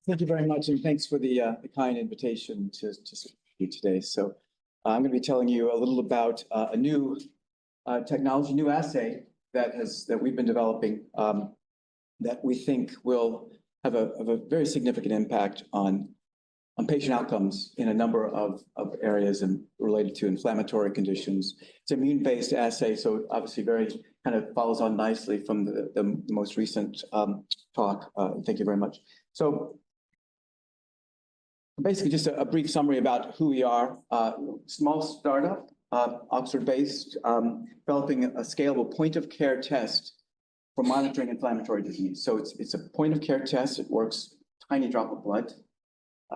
Thank you very much, and thanks for the kind invitation to speak today. So I'm going to be telling you a little about a new technology, new assay that we've been developing that we think will have a very significant impact on patient outcomes in a number of areas and related to inflammatory conditions. It's an immune-based assay, so obviously very kind of follows on nicely from the most recent talk. Thank you very much. So basically, just a brief summary about who we are. Small startup, Oxford-based, developing a scalable point-of-care test for monitoring inflammatory disease. So it's a point-of-care test. It works tiny drop of blood,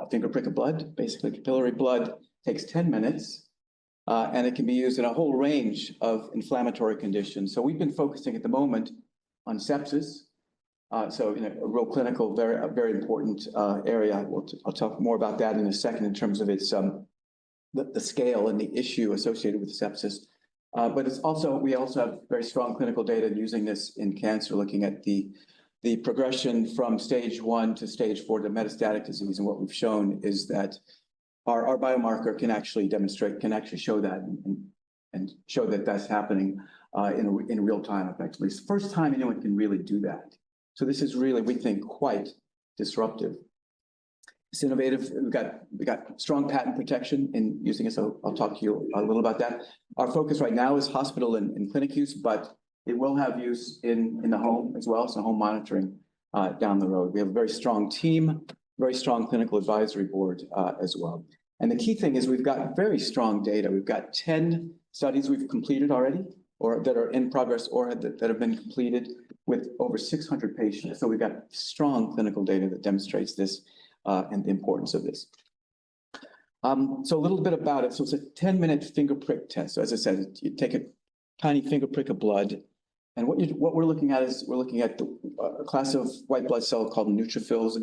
finger prick of blood, basically capillary blood, takes 10 minutes, and it can be used in a whole range of inflammatory conditions. So we've been focusing at the moment on sepsis. So a real clinical, very important area. I'll talk more about that in a second in terms of its the scale and the issue associated with sepsis. But we also have very strong clinical data using this in cancer, looking at the progression from stage 1 to stage 4 to metastatic disease. And what we've shown is that our biomarker can actually show that and show that that's happening in real time effectively. It's the first time anyone can really do that. So this is really, we think, quite disruptive. It's innovative. We got strong patent protection in using it. So I'll talk to you a little about that. Our focus right now is hospital and clinic use, but it will have use in the home as well. So home monitoring down the road. We have a very strong team, very strong clinical advisory board as well. And the key thing is we've got very strong data. We've got 10 studies we've completed already, or that are in progress, or that have been completed with over 600 patients. So we've got strong clinical data that demonstrates this and the importance of this. So a little bit about it. So it's a 10-minute finger prick test. So as I said, you take a tiny finger prick of blood, and what we're looking at is a class of white blood cell called neutrophils,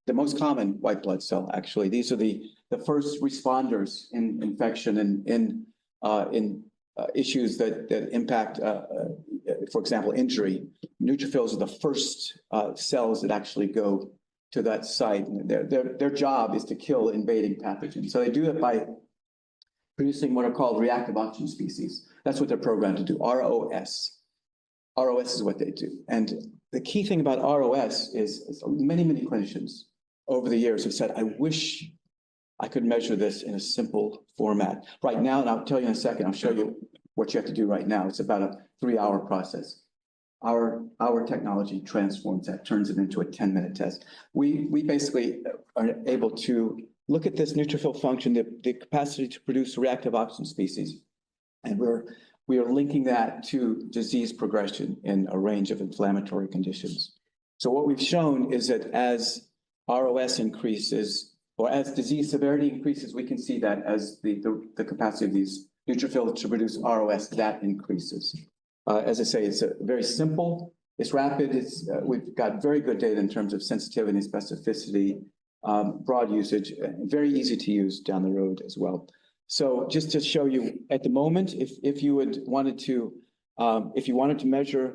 the most common white blood cell, actually. These are the first responders in infection and in issues that impact, for example, injury. Neutrophils are the first cells that actually go to that site. Their job is to kill invading pathogens. So they do it by producing what are called reactive oxygen species. That's what they're programmed to do, ROS. ROS is what they do. And the key thing about ROS is many clinicians over the years have said, I wish I could measure this in a simple format. Right now, and I'll tell you in a second, I'll show you what you have to do right now. It's about a 3-hour process. Our technology transforms that, turns it into a 10-minute test. We basically are able to look at this neutrophil function, the capacity to produce reactive oxygen species, and we are linking that to disease progression in a range of inflammatory conditions. So what we've shown is that as ROS increases, or as disease severity increases, we can see that as the capacity of these neutrophils to produce ROS, that increases. As I say, it's very simple, it's rapid, we've got very good data in terms of sensitivity and specificity, broad usage, very easy to use down the road as well. So just to show you at the moment, if you wanted to measure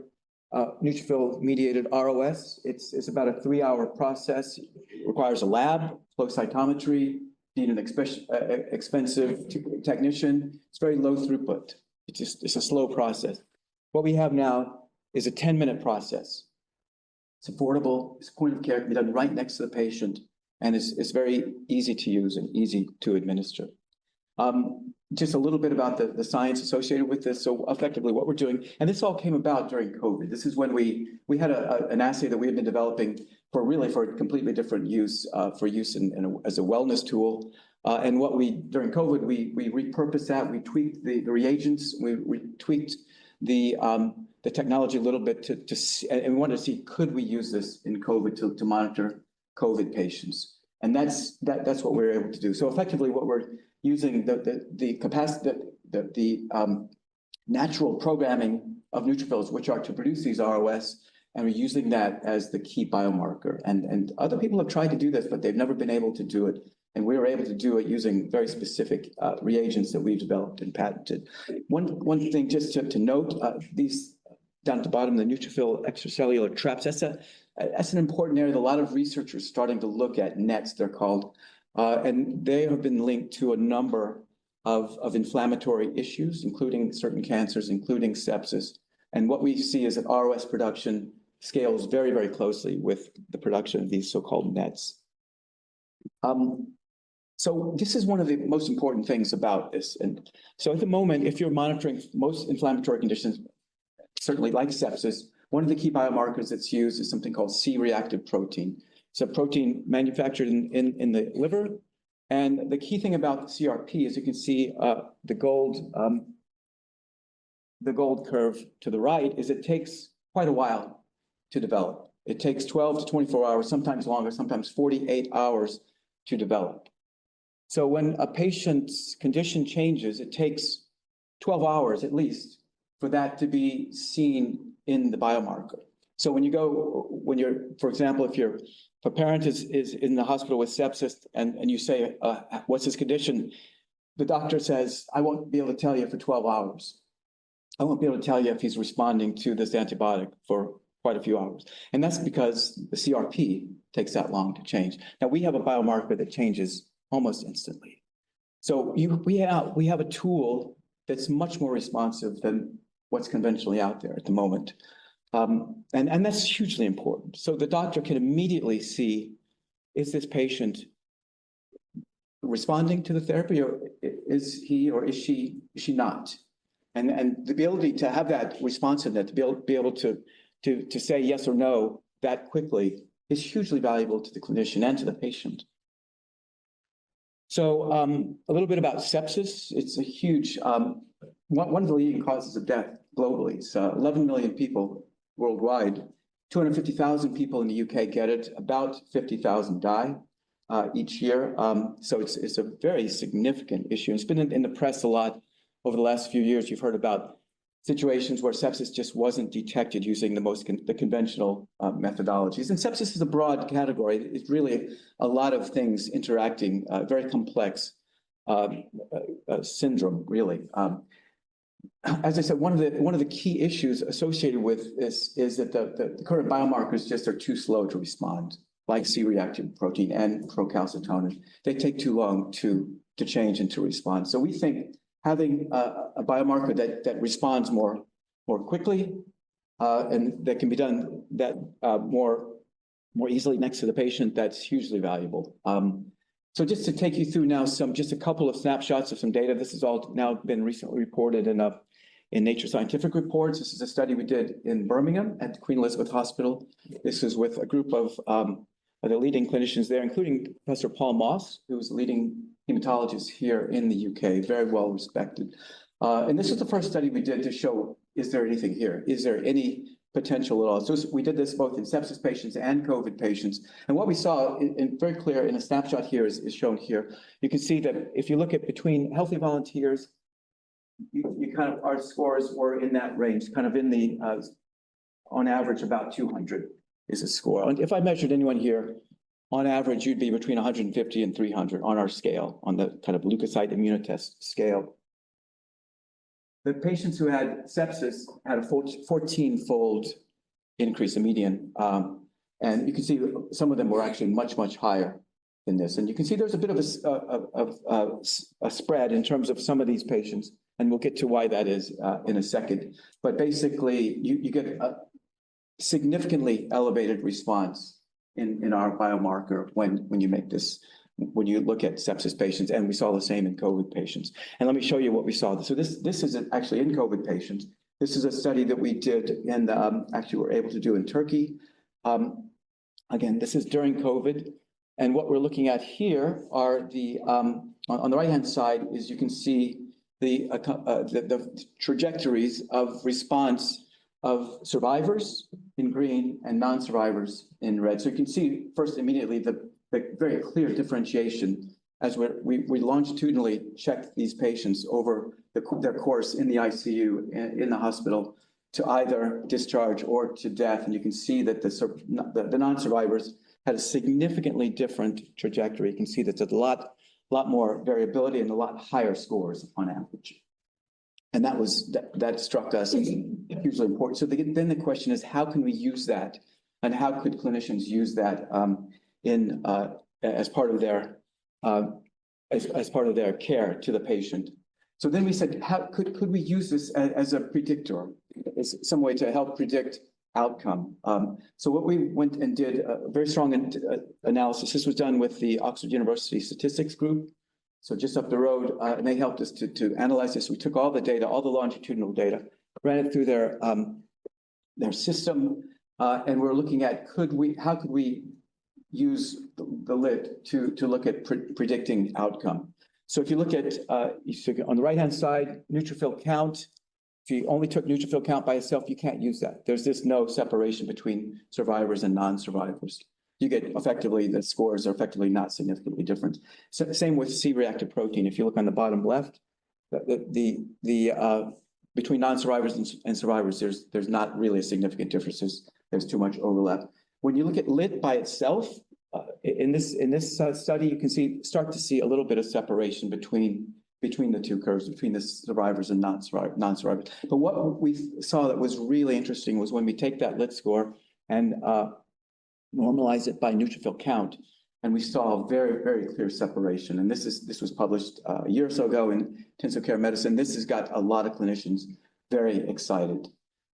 neutrophil-mediated ROS, it's about a 3-hour process. It requires a lab, flow cytometry, need an expensive technician. It's very low throughput. It's a slow process. What we have now is a 10-minute process. It's affordable. It's point of care. It can be done right next to the patient, and it's very easy to use and easy to administer. Just a little bit about the science associated with this. So effectively what we're doing, and this all came about during COVID. This is when we had an assay that we had been developing for a completely different use, for use as a wellness tool. And during COVID, we repurposed that. We tweaked the reagents. We tweaked the technology a little bit to see, and we wanted to see, could we use this in COVID to monitor COVID patients? And that's what we were able to do. So effectively what we're using the capacity, the natural programming of neutrophils, which are to produce these ROS, and we're using that as the key biomarker. And other people have tried to do this, but they've never been able to do it. And we were able to do it using very specific reagents that we've developed and patented. One thing just to note, these down at the bottom, the neutrophil extracellular traps, that's an important area. A lot of researchers starting to look at NETs, they're called, and they have been linked to a number of inflammatory issues, including certain cancers, including sepsis. And what we see is that ROS production scales very, very closely with the production of these so-called NETs. So this is one of the most important things about this. And so at the moment, if you're monitoring most inflammatory conditions, certainly like sepsis, one of the key biomarkers that's used is something called C-reactive protein. It's a protein manufactured in the liver. And the key thing about CRP is you can see the gold curve to the right is it takes quite a while to develop. It takes 12 to 24 hours, sometimes longer, sometimes 48 hours to develop. So when a patient's condition changes, it takes 12 hours at least for that to be seen in the biomarker. So when you're, for example, if a parent is in the hospital with sepsis and you say, what's his condition? The doctor says, I won't be able to tell you for 12 hours. I won't be able to tell you if he's responding to this antibiotic for quite a few hours. And that's because the CRP takes that long to change. Now we have a biomarker that changes almost instantly. So we have a tool that's much more responsive than what's conventionally out there at the moment. And that's hugely important. So the doctor can immediately see, is this patient responding to the therapy, or is he or is she not? And the ability to have that responsiveness, to be able to say yes or no that quickly is hugely valuable to the clinician and to the patient. So a little bit about sepsis. It's a huge, one of the leading causes of death globally. It's 11 million people worldwide. 250,000 people in the UK get it. About 50,000 die each year. So it's a very significant issue. It's been in the press a lot over the last few years. You've heard about situations where sepsis just wasn't detected using the conventional methodologies. And sepsis is a broad category. It's really a lot of things interacting, very complex syndrome, really. As I said, one of the key issues associated with this is that the current biomarkers just are too slow to respond, like C-reactive protein and procalcitonin. They take too long to change and to respond. So we think having a biomarker that responds more quickly and that can be done more easily next to the patient, that's hugely valuable. So just to take you through now just a couple of snapshots of some data. This has all now been recently reported in Nature Scientific Reports. This is a study we did in Birmingham at the Queen Elizabeth Hospital. This is with a group of the leading clinicians there, including Professor Paul Moss, who is the leading hematologist here in the UK, very well respected. And this is the first study we did to show, is there anything here? Is there any potential at all? So we did this both in sepsis patients and COVID patients. And what we saw very clear in a snapshot here is shown here. You can see that if you look at between healthy volunteers, you kind of, our scores were in that range, kind of in the, on average, about 200 is a score. And if I measured anyone here, on average, you'd be between 150 and 300 on our scale, on the kind of leukocyte immunotest scale. The patients who had sepsis had a 14-fold increase in median. And you can see some of them were actually much, much higher than this. And you can see there's a bit of a spread in terms of some of these patients. And we'll get to why that is in a second. But basically, you get a significantly elevated response in our biomarker when you make this, when you look at sepsis patients, and we saw the same in COVID patients. And let me show you what we saw. So this is actually in COVID patients. This is a study that we did and actually were able to do in Turkey. Again, this is during COVID. And what we're looking at here are the, on the right-hand side is you can see the trajectories of response of survivors in green and non-survivors in red. So you can see first immediately the very clear differentiation as we longitudinally checked these patients over their course in the ICU, in the hospital, to either discharge or to death. And you can see that the non-survivors had a significantly different trajectory. You can see that there's a lot more variability and a lot higher scores on average. And that struck us as hugely important. So then the question is, how can we use that and how could clinicians use that as part of their as part of their care to the patient. So then we said, how could we use this as a predictor, as some way to help predict outcome? So what we went and did a very strong analysis. This was done with the Oxford University Statistics Group, so just up the road, and they helped us to analyze this. We took all the data, all the longitudinal data, ran it through their system, and we're looking at how could we use the LIT to look at predicting outcome. So if you look at on the right-hand side, neutrophil count. If you only took neutrophil count by itself, you can't use that. There's just no separation between survivors and non-survivors. You get effectively, the scores are effectively not significantly different. So, same with C-reactive protein. If you look on the bottom left, between non-survivors and survivors, there's not really a significant difference. There's too much overlap. When you look at LIT by itself, in this study, you can start to see a little bit of separation between the two curves, between the survivors and non-survivors. But what we saw that was really interesting was when we take that LIT score and normalize it by neutrophil count, and we saw a very, very clear separation. And this was published a year or so ago in Intensive Care Medicine. This has got a lot of clinicians very excited.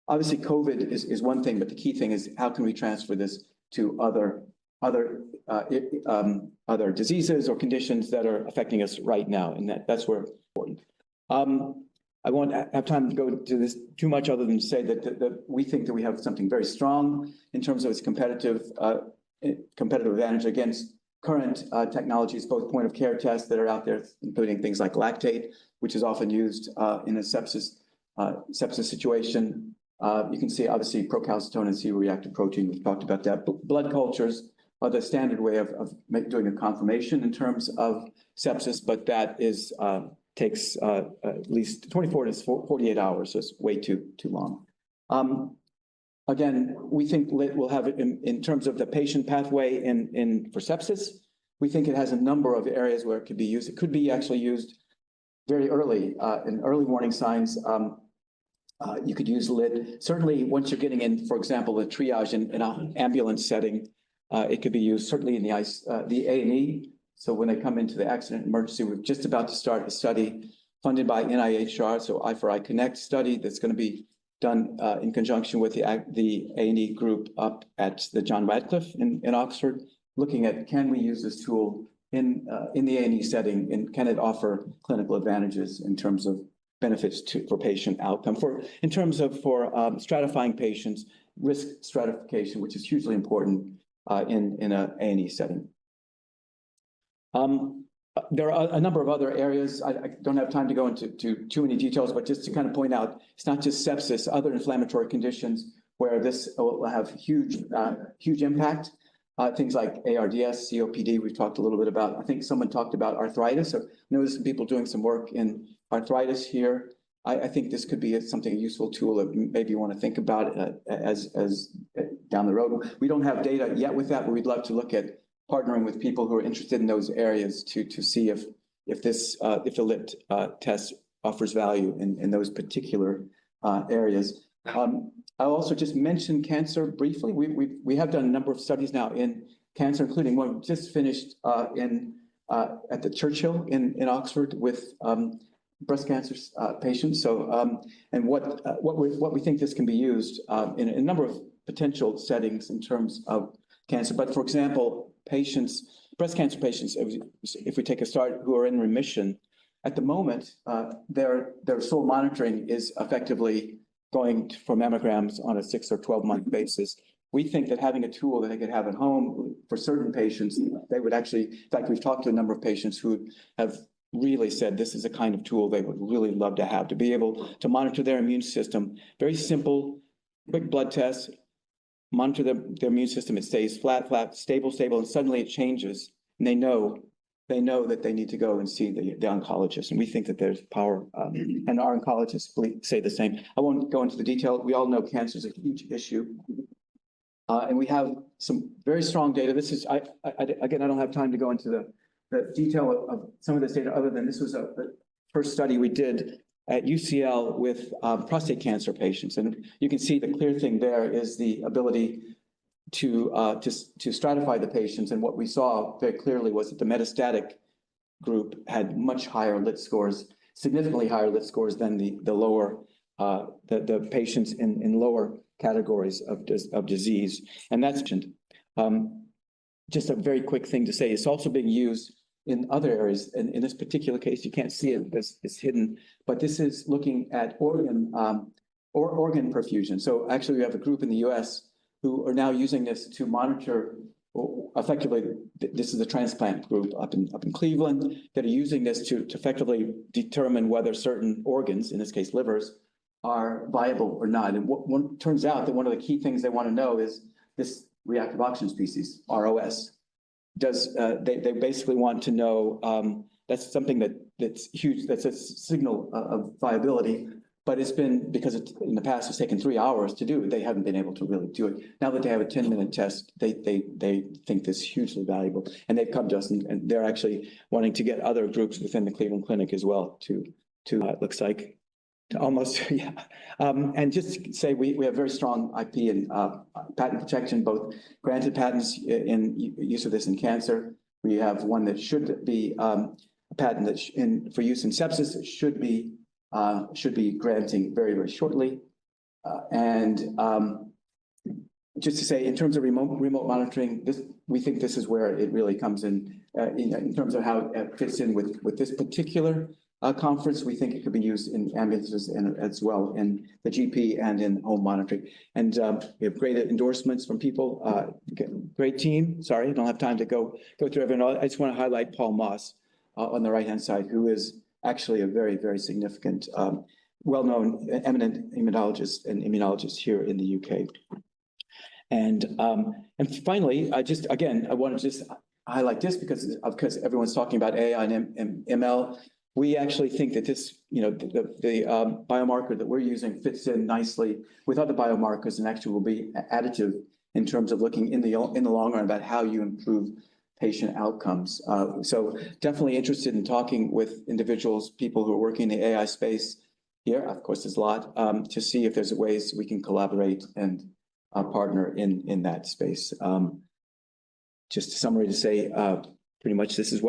Obviously, COVID is one thing, but the key thing is how can we transfer this to other diseases or conditions that are affecting us right now, and that's where it's important. I won't have time to go to this too much other than to say that we think that we have something very strong in terms of its competitive advantage against current technologies, both point of care tests that are out there, including things like lactate, which is often used in a sepsis situation. You can see obviously procalcitonin and C-reactive protein. We've talked about that. Blood cultures are the standard way of doing a confirmation in terms of sepsis, but that takes at least 24 to 48 hours, so it's way too long. Again, we think LIT will have it in terms of the patient pathway for sepsis. We think it has a number of areas where it could be used. It could be actually used very early in early warning signs. You could use LIT. Certainly, once you're getting in, for example, a triage in an ambulance setting, it could be used certainly in the A&E. So when they come into the accident emergency, we're just about to start a study funded by NIHR, so Eye for Eye Connect study that's going to be done in conjunction with the A&E group up at the John Radcliffe in Oxford, looking at can we use this tool in the A&E setting, and can it offer clinical advantages in terms of benefits for patient outcome, in terms of stratifying patients, risk stratification, which is hugely important in an A&E setting. There are a number of other areas. I don't have time to go into too many details, but just to kind of point out, it's not just sepsis, other inflammatory conditions where this will have huge impact. Things like ARDS, COPD, we've talked a little bit about. I think someone talked about arthritis. So I know there's some people doing some work in arthritis here. I think this could be a useful tool that maybe you want to think about as down the road. We don't have data yet with that, but we'd love to look at partnering with people who are interested in those areas to see if the LIT test offers value in those particular areas. I'll also just mention cancer briefly. We have done a number of studies now in cancer, including one we just finished at the Churchill in Oxford with breast cancer patients. So and what we think this can be used in a number of potential settings in terms of cancer. But for example, breast cancer patients, if we take a start, who are in remission, at the moment, their sole monitoring is effectively going for mammograms on a 6 or 12-month basis. We think that having a tool that they could have at home for certain patients, they would actually, in fact, we've talked to a number of patients who have really said this is a kind of tool they would really love to have, to be able to monitor their immune system. Very simple, quick blood test, monitor their immune system. It stays flat, stable, and suddenly it changes. And they know that they need to go and see the oncologist. And we think that there's power, and our oncologists say the same. I won't go into the detail. We all know cancer is a huge issue. And we have some very strong data. This is, again, I don't have time to go into the detail of some of this data, other than this was the first study we did at UCL with prostate cancer patients. And you can see the clear thing there is the ability stratify the patients. And what we saw very clearly was that the metastatic group had much higher lit scores, significantly higher lit scores than the lower, the patients in lower categories of disease. And that's just a very quick thing to say. It's also being used in other areas. And in this particular case, you can't see it because it's hidden, but this is looking at organ perfusion. So actually we have a group in the US who are now using this to monitor effectively. This is a transplant group up in Cleveland that are using this to effectively determine whether certain organs, in this case livers, are viable or not. And what turns out that one of the key things they want to know is this reactive oxygen species, ROS. They basically want to know, that's something that's huge, that's a signal of viability, but it's been, because in the past it's taken 3 hours to do it, they haven't been able to really do it. Now that they have a 10-minute test, they think this is hugely valuable, and they've come to us, and they're actually wanting to get other groups within the Cleveland Clinic as well to it looks like, to almost, yeah. And just to say, we have very strong IP and patent protection, both granted patents in use of this in cancer. We have one that should be a patent that for use in sepsis. It should be granting very, very shortly. Just to say, in terms of remote monitoring, we think this is where it really comes in. In terms of how it fits in with this particular conference, we think it could be used in ambulances and as well in the GP and in home monitoring. And we have great endorsements from people. Great team. Sorry, I don't have time to go through everyone. I just want to highlight Paul Moss on the right-hand side, who is actually a very, very significant, well-known, eminent hematologist and immunologist here in the UK. And finally, I want to just highlight this because everyone's talking about AI and ML. We actually think that this, the biomarker that we're using fits in nicely with other biomarkers and actually will be additive in terms of looking in the long run about how you improve patient outcomes. So definitely interested in talking with individuals, people who are working in the AI space here. Of course, there's a lot to see if there's ways we can collaborate and partner in that space. Just a summary to say, pretty much this is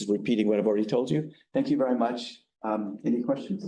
repeating what I've already told you. Thank you very much. Any questions?